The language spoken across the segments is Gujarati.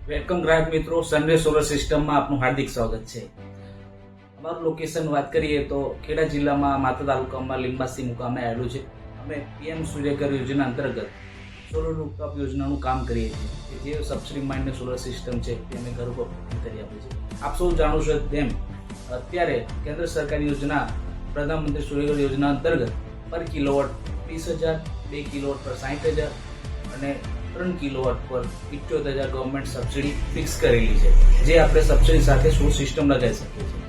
વેલકમ ગ્રાહક મિત્રો, સનરે સોલર સિસ્ટમમાં આપનું હાર્દિક સ્વાગત છે. અમારું લોકેશન વાત કરીએ તો ખેડા જિલ્લામાં માતા તાલુકામાં લીંબાસી મુકામે આવેલું છે. અમે પીએમ સૂર્યઘર યોજના અંતર્ગત સોલર રૂફટોપ યોજનાનું કામ કરીએ છીએ કે જે સબસિડી માઇન્ડ સોલર સિસ્ટમ છે તે અમે ઘર ઉપર કરી આપીએ છીએ. આપ સૌ જાણો છો તેમ અત્યારે કેન્દ્ર સરકારની યોજના પ્રધાનમંત્રી સૂર્યઘર યોજના અંતર્ગત પર કિલોવોટ 30,000, 2 કિલોવોટ પર 60,000 અને 3 કિલોવોટ પર 78,000 ગવર્મેન્ટ સબસિડી ફિક્સ કરેલી છે, જે આપણે સબસિડી સાથે સોલર સિસ્ટમ લગાવી શકીએ છીએ.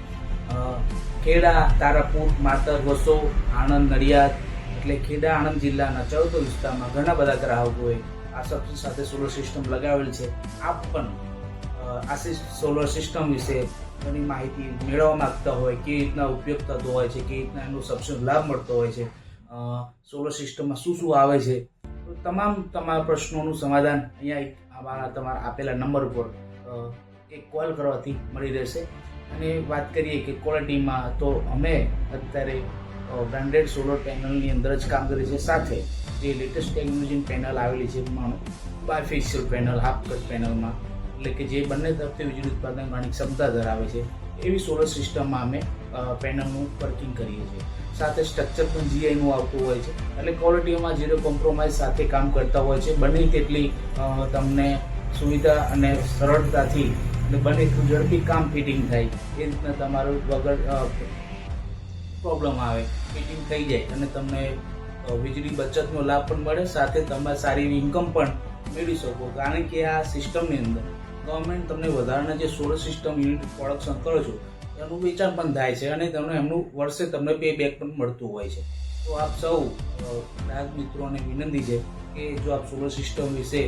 ખેડા, તારાપુર, માતર, વસો, આણંદ, નડિયાદ એટલે ખેડા આણંદ જિલ્લાના 14 વિસ્તારમાં ઘણા બધા ગ્રાહકોએ આ સબસિડી સાથે સોલર સિસ્ટમ લગાવેલ છે. આપ પણ આ સોલર સિસ્ટમ વિશે ઘણી માહિતી મેળવવા માંગતા હોય, કેવી રીતના ઉપયોગ થતો હોય છે, કેવી રીતના એનો સબસિડી લાભ મળતો હોય છે, સોલર સિસ્ટમમાં શું શું આવે છે, તો તમારા પ્રશ્નોનું સમાધાન અહીંયા તમારા આપેલા નંબર ઉપર એક કોલ કરવાથી મળી રહેશે. અને વાત કરીએ કે ક્વોલિટીમાં, તો અમે અત્યારે બ્રાન્ડેડ સોલર પેનલની અંદર જ કામ કરીએ છીએ. સાથે જે લેટેસ્ટ ટેકનોલોજીની પેનલ આવેલી છે, બાયફેશિયલ પેનલ, હાફ કટ પેનલમાં, એટલે કે જે બંને તરફથી વીજળી ઉત્પાદન કરવાની ક્ષમતા ધરાવે છે, એવી સોલર સિસ્ટમમાં અમે પેનલનું વર્કિંગ કરીએ છીએ. સાથે સ્ટ્રક્ચર પણ જીઆઈનું આવતું હોય છે, એટલે ક્વોલિટીમાં ઝીરો કોમ્પ્રોમાઇઝ સાથે કામ કરતા હોય છે. બને તેટલી તમને સુવિધા અને સરળતાથી અને બને એટલું ઝડપી કામ ફિટિંગ થાય એ રીતના તમારું વગર પ્રોબ્લેમ આવે ફિટિંગ થઈ જાય અને તમને વીજળી બચતનો લાભ પણ મળે, સાથે તમારે સારી એવી ઇન્કમ પણ મેળવી શકો. કારણ કે આ સિસ્ટમની અંદર ગવર્મેન્ટ તમને વધારાના જે સોલર સિસ્ટમ યુનિટ પ્રોડક્શન કરો છો એનું વેચાણ પણ થાય છે અને તમને એમનું વર્ષે તમને પે બેક પણ મળતું હોય છે. તો આપ સૌ ગ્રાહક મિત્રોને વિનંતી છે કે જો આપ સોલર સિસ્ટમ વિશે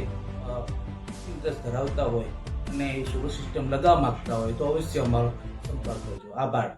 ઇન્ટરેસ્ટ ધરાવતા હોય અને એ સોલર સિસ્ટમ લગાવવા માંગતા હોય તો અવશ્ય અમારો સંપર્ક કરજો. આભાર.